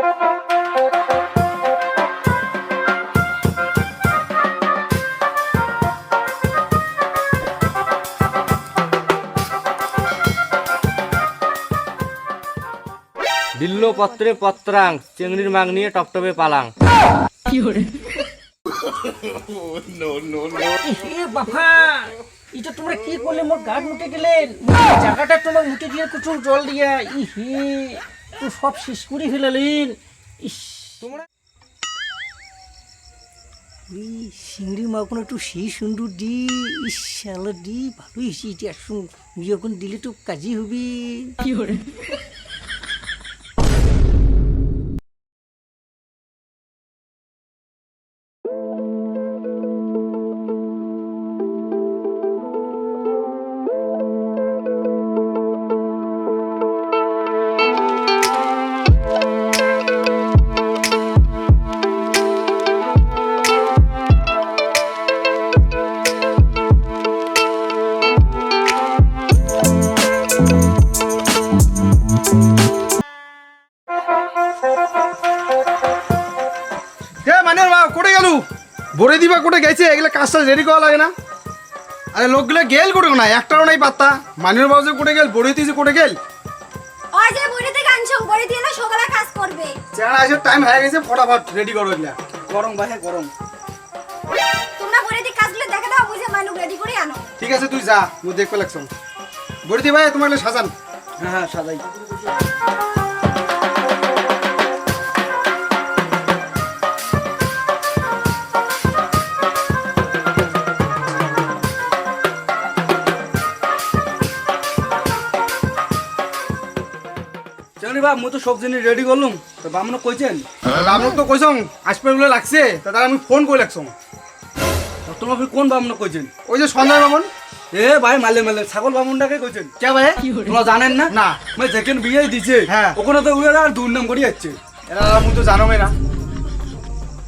বিল্ল পত্রে পত্রাং, চিংড়ির মাগ নিয়ে টপটপে পালাং। বাবা, এটা তোমরা কি করলে? মোর গাছ মুটে দিলেন, জায়গাটা তোমার মুটে দিয়ে কুচুর জল দিয়া ইহে তো সব শেষ করে ফেলালেন। ইস, তোমরা চিংড়ি মাখন একটু সেই সুন্দর দি, ইসালা দি ভালো হয়েছে। এটা আসুন যখন দিলে তো কাজই হবে। কি করে বড়ে দিবা কোটে গেছে, এগুলো কাজটা রেডি করা লাগে না? আরে লোকগুলো গেল কোটে না, একটাও নাই পাত্তা। মানির বাবু কোটে গেল, বড়ে দিয়েছে কোটে গেল। ওই যে বড়ি থেকে আনছো, বড়ি দিয়ে না সকালে কাজ করবে। চেহারা এসে টাইম হয়ে গেছে, ফটাফট রেডি করো এগুলা। গরম ভাই গরম। তোমরা বড়ি দিয়ে কাজগুলো দেখে দাও, বুঝে মানুষ রেডি করে আনো। ঠিক আছে তুই যা, মুই দেখতে লাগছম। বড়ি দি ভাই তোমার সাজান। হ্যাঁ হ্যাঁ সাজাই। মুই তো সব জিনিস রেডি করলুম, তো বামন কইছেন? বামন তো কইছং আসবে বলে লাগছে, তার আমি ফোন করে লাগছং। তোমার কোন বামন কইছেন? ওই যে সঞ্জয় বামন। এ ভাই মালে মালে ছাগল বামনটাকে কইছেন। কে ভাই? তোমরা জানেন না? না। মানে যেখানে বিয়ে দিছে হ্যাঁ, ওখানে তো উড়ে আর দুর্নাম করে যাচ্ছে। এরা মুই তো জানো না।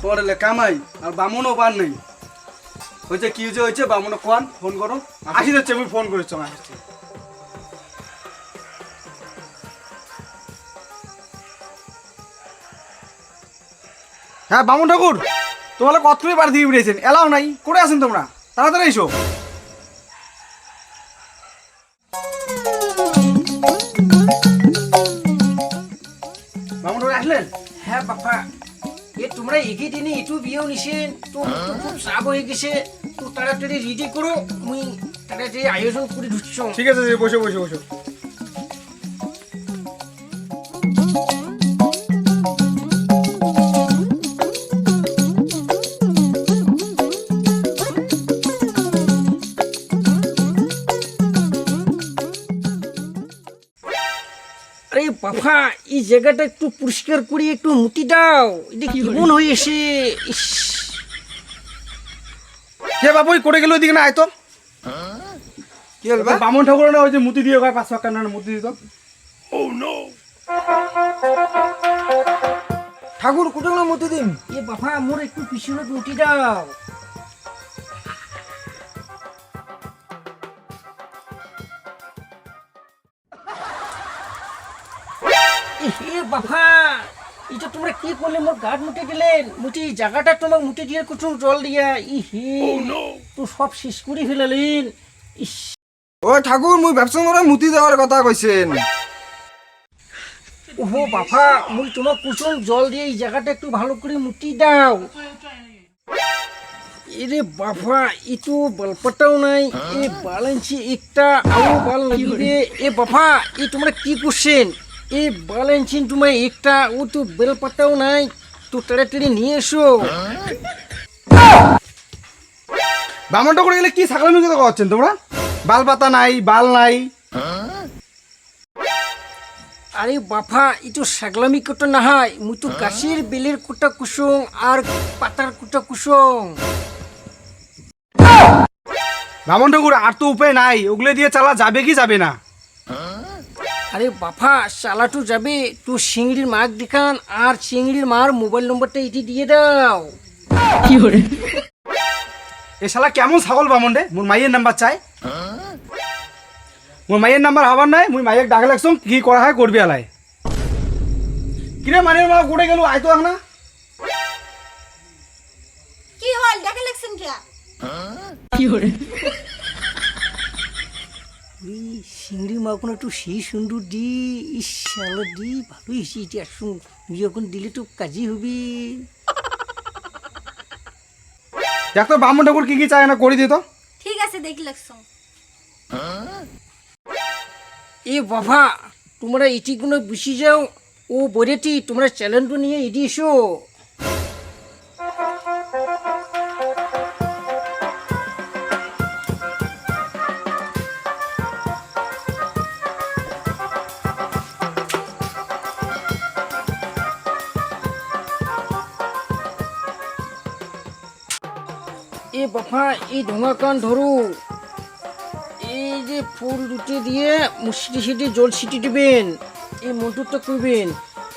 তোমার কামাই আর বামনও পার নেই। হয়েছে কি হয়েছে বামন কোন ফোন করো। আসি যাচ্ছে, আমি ফোন করেছি। আসছি। হ্যাঁ বামন ঠাকুর, তোমার কতক্ষণই বাড়ি দিয়ে বেরিয়েছেন, এলাও নাই, করে আছেন তোমরা? তাড়াতাড়ি এসো। বামন ঠাকুর আসলেন? হ্যাঁ বাবা, এ তোমরা এগিয়ে দিনে একটু বিয়েও নিছেন তো, খুব চাপ হয়ে গেছে। তো তাড়াতাড়ি রেডি করো, মুই তাড়াতাড়ি আয়োজন করে ঢুকছ। ঠিক আছে, বসো বসো বসো। আরে বাবা, এই জায়গাটা একটু পরিষ্কার করে একটু মুটি দাও। এটা কেমন হয়েছে? কে বাবু করে গেল ওইদিকে? না আয় তো। কি হল? বামন ঠাকুর না ওই যে মুতি দিয়ে 5 টাকা না মুতি দিত। ও নো, ঠাকুর কোথাও না মুতি দিন। এ বাবা, মোর একটু পিছনে মুটি দাও। এ বাবা, এটা তোমরা কি করলে? মোর গাছ মুটে দিলেন, মুটি জায়গাটা তোমার মুটে দিয়ে কুচুর জল দিয়া ইহে তো সব শেষ করে ফেলালেন। ইস, ও ঠাকুর, মুই ব্যবসা করে মুতি দেওয়ার কথা কইছেন। ওহো বাবা, মুই তোমার কুচুর জল দিয়ে এই জায়গাটা একটু ভালো করে মুটি দাও। এরে বাবা, একটু বালপাটাও নাই। এ বাল আনছি একটা, আরো বাল লাগবে। এ বাবা, এ তোমরা কি করছেন? এ বাল আনছেন তোমার একটা, ও তো বেলপাটাও নাই। তো তাড়াতাড়ি নিয়ে এসো। বামন ঠাকুর গেলে কি ছাগলামি কথা করছেন তোমরা? বাল পাতা নাই, বাল নাই। আরে বাবা, একটু সাগলামি কোটা না হয়, মুই তো গাছের বেলের কোটা কুসুং আর পাতার কোটা কুসুং। বামন ঠাকুর আর তো উপায় নাই, ওগুলো দিয়ে চালা যাবে কি যাবে না? আরে বাবা, চালাটু যাবে তো চিংড়ির মাছ দেখান, আর চিংড়ির মার মোবাইল নম্বরটা এটি দিয়ে দাও। কি করে এ শালা কেমন ছাগল বামন রে? মোর মাইয়ের নাম্বার চাই। মোর মাইয়ের নাম্বার হবার নাই, মুই মাইয়ের ডাকে লাগছম, কি করা হয় করবি আলাই। কিরে মানির মা কোটে গেল আয় তো এখন কি হল দেখে লাগছেন কি ওই চিংড়ি মাগুলো একটু সেই সুন্দর দি ইশাল দি ভালোই হয়েছে এটি আসুন তুই যখন দিলে তো কাজই হবি দেখ তো বামন ঠাকুর কি কি চায় না করে দিত ঠিক আছে দেখি লাগছো এ বাবা তোমরা এটিগুলো বসে যাও ও বরেটি তোমরা চ্যালেঞ্জটা নিয়ে এটি এসো এ বাবা এই ঢোঙা কান ধরো এই যে ফুল দুটি দিয়ে মুসিটি সিটি জল ছিটি দিবেন এই মন্ত্রটা করবেন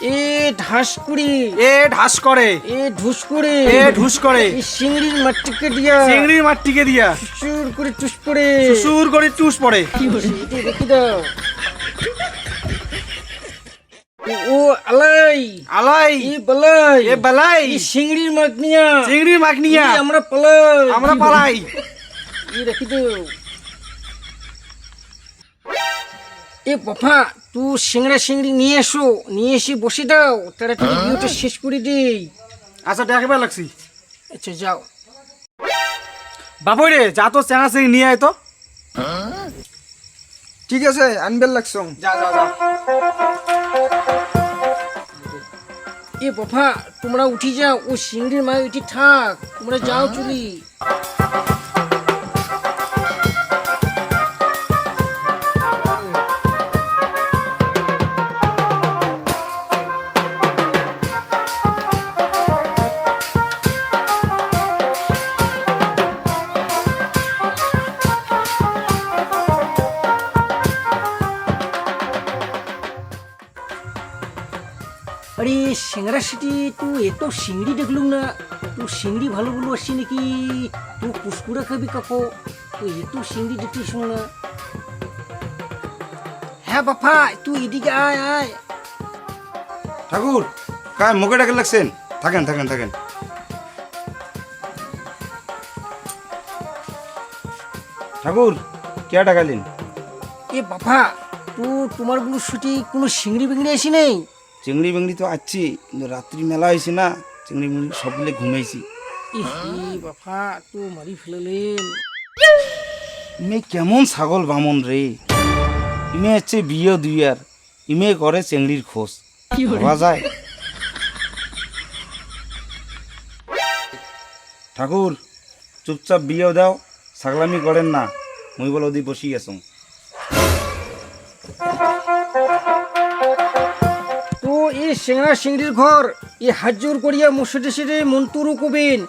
এ ঢাস কুড়ি এ ঢাস করে এ ঢুস করে এ ঢুস করে এই চিংড়ির মাটিকে দিয়া চিংড়ির মাটিকে দিয়া সুর করে টুস পড়ে সুর করে টুস পড়ে এটি রেখে দাও ও আলাই আলাই এ বালাই এ বালাই এই চিংড়ির মাগনিয়া চিংড়ির মাগনিয়া আমরা পালাই আমরা পালাই এই রেখে দাও এ বাবা তুই সিংড়া সিংড়ি নিয়ে এসো নিয়ে এসে বসে দাও তাড়াতাড়ি বিয়েটা শেষ করে দিই আচ্ছা দেখবার লাগছি আচ্ছা যাও বাবুই রে যা তো চেঙা চিংড়ি নিয়ে আয় তো ঠিক আছে আনবেল লাগছো যা যা যা এ বাবা তোমরা উঠি যাও ও সিংড়ির মা উঠি থাক তোমরা যাও চলি আরে সিংড়া সিটি তুই এত সিংড়ি দেখলুম না তুই সিংড়ি ভালো বলো আসছি নাকি তুই কুসকুড়া খাবি কাকো তুই এত সিংড়ি দেখিস না হ্যাঁ বাপা তুই এদিকে আয় আয় ঠাকুর কায় মুখে ডাকে লাগছেন থাকেন থাকেন থাকেন ঠাকুর কে ডাকালেন এ বাপা তোমার গুলো ছুটি কোনো সিংড়ি বিংড়ি আসি নেই চিংড়ি বিংড়ি তো আসছি কিন্তু রাত্রি মেলা হয়েছে না চিংড়ি বিংড়ি সবগুলো ঘুমাইছি বাপা তো মারি ফেললেন ইমে কেমন ছাগল বামন রে ইমে হচ্ছে বিয়ে দুইয়ার ইমে করে চিংড়ির খোঁজ ভাবা যায় ঠাকুর চুপচাপ বিয়ে দাও ছাগলামি করেন না মুই বলে ওদি বসি গেছ তো এই সিংড়া সিংড়ির ঘর এই হাজুর করিয়া মসজিদে সেরে মন্তুরু কবেন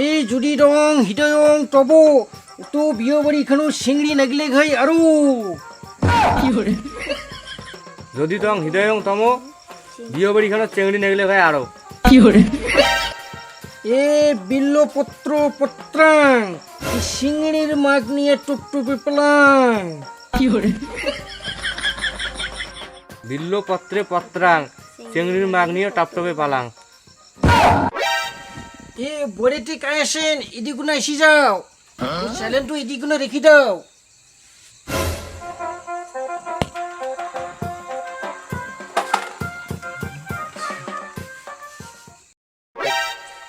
এই জুডি রং হিডয়ং তব তো বিয়ে বাড়ি এখানে সিংড়ি নাগলে ঘাই আরো যদি তং হৃদয়ং তম বিয়ে বাড়িখানে চেংড়ি নেগলে ভাই আরো এ বিল্লপত্র পত্রাং এই সিংড়ির মাগ নিয়ে টুপটুপে পেলাং বিল্ল পত্রে পত্রাং চেংড়ির মাগ নিয়ে টপটপে পালাং এ বড়েটি কায় আসেন এদিকুনা এসে যাও চ্যালেঞ্জ এদিকুনা রেখে দাও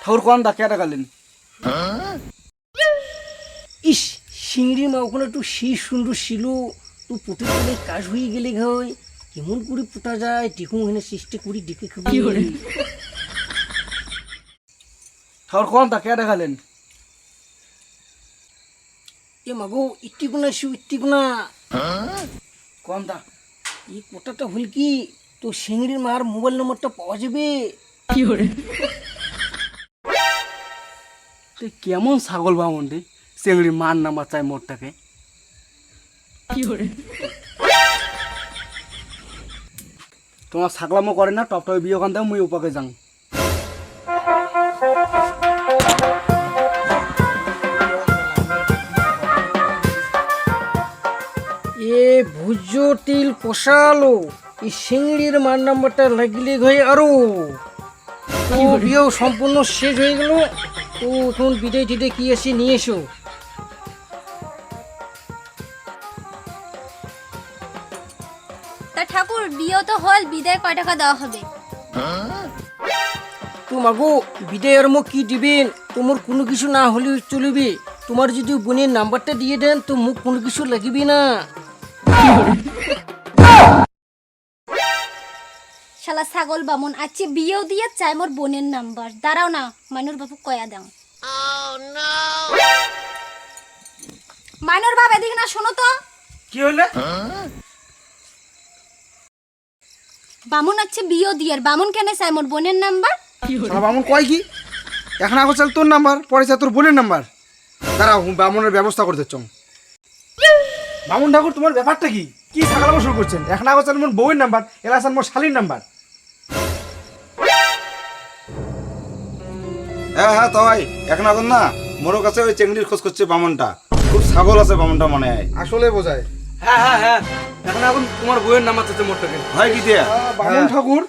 ঠাকুর কোন দা কে ডাকালেন ইস সিংড়ি মা ওখানে একটু সেই সুন্দর ছিল তো পুঁতে তুলে কাজ হয়ে গেলে ঘাই কেমন করে পোতা যায় দেখুন ওখানে চেষ্টা করি দেখে খাবি ঠাকুর কোন দা কে ডাকালেন এ মাগো ইট্টিগুনা শু ইট্টিগুনা কোন দা এই কোটাটা হল কি তো সিংড়ির মার মোবাইল নম্বরটা পাওয়া যাবে তুই কেমন ছাগল বামন রে চিংড়ি মার নাম্বার চাই মোটটাকে তোমার ছাগলামো করে না টপ টপে বিয়ে ওখান থেকে মুই উপাকে যাং এ ভুজ তিল কষালো এই চিংড়ির মার নাম্বারটা লাগলে হয়ে আরো তো বিয়েও সম্পূর্ণ শেষ হয়ে গেল। তো এখন বিদায় টিদায় কি আসি নিয়ে এসো। তা ঠাকুর বিয়ে তো হল, বিদায় কয় টাকা দেওয়া হবে? তোমাগো বিদায় আর মুখ কি দিবেন? তোমার কোনো কিছু না হলেও চলবে। তোমার যদি বোনের নাম্বারটা দিয়ে দেন তো মুখ কোনো কিছু লাগবে না। শালা ছাগল বামন আজকে বিয়েও দিয়ে চাই মোর বোনের নাম্বার। দাঁড়াও না, মাইনুর বাবু কয়া দাও। মাইনুর বাবা এদিকে না, শোনো তো। কি হলে? বামুন আছে বিয়েও দিয়ে, বামুন কেন চাই মোর বোনের নাম্বার? শালা বামুন কয় কি? এখন আগো চাল তোর নাম্বার, পরে চাল তোর বোনের নাম্বার। দাঁড়াও, বামুনের ব্যবস্থা করতে চং। বামুন ঠাকুর, তোমার ব্যাপারটা কি? কি সাকালাম শুরু করছেন? এখন আগো চাল মোর বউয়ের নাম্বার, এলা চাল মোর শালির নাম্বার। হ্যাঁ হ্যাঁ তবাই, এখন এখন না মোর কাছে ওই চেংড়ির খোঁজ করছে বামনটা। খুব ছাগল আছে বামনটা মনে হয়। আসলে বোঝায় হ্যাঁ হ্যাঁ হ্যাঁ, এখন তোমার বইয়ের নাম্বার চাচ্ছে মোটটাকে। হয় কি দিয়া? বামুন ঠাকুর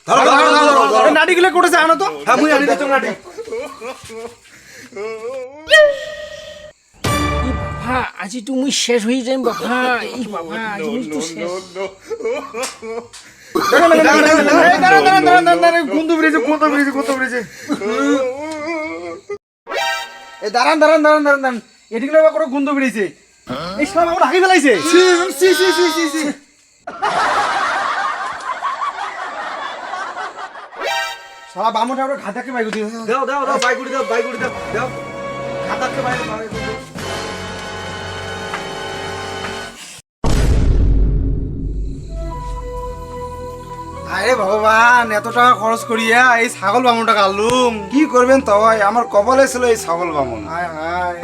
ধরো ধরো ধরো, ধরো, ধরো। নাটিগুলো করেছে আনো তো। হ্যাঁ মুই আনি দিচ্ছ নাটি। এই বাবা আজি তুমি শেষ হয়ে যাই বাবা। এই বাবা আজি তো শেষ। গন্ধ বেরিয়েছে, গন্ধ বেরিয়েছে, গন্ধ বেরিয়েছে। এই দাঁড়ান দাঁড়ান দাঁড়ান দাঁড়ান দাঁড়ান, এদিকে করে গন্ধ বেরিয়েছে। এই শালা আমার হাঁকি ফেলাইছে। শালা বামন ঠাকুর ঘাটাকে বাইক দিয়ে দাও দাও দাও, বাইকুড়ি দাও, বাইকুড়ি দাও, দাও। খাতাকে বাইরে বাইরে দাও। আরে ভগবান, এত টাকা খরচ করিয়া এই ছাগল বামনটা কাটলুম। কি করবেন তবাই, আমার কপালে ছিল এই ছাগল বামন। হায় হায়।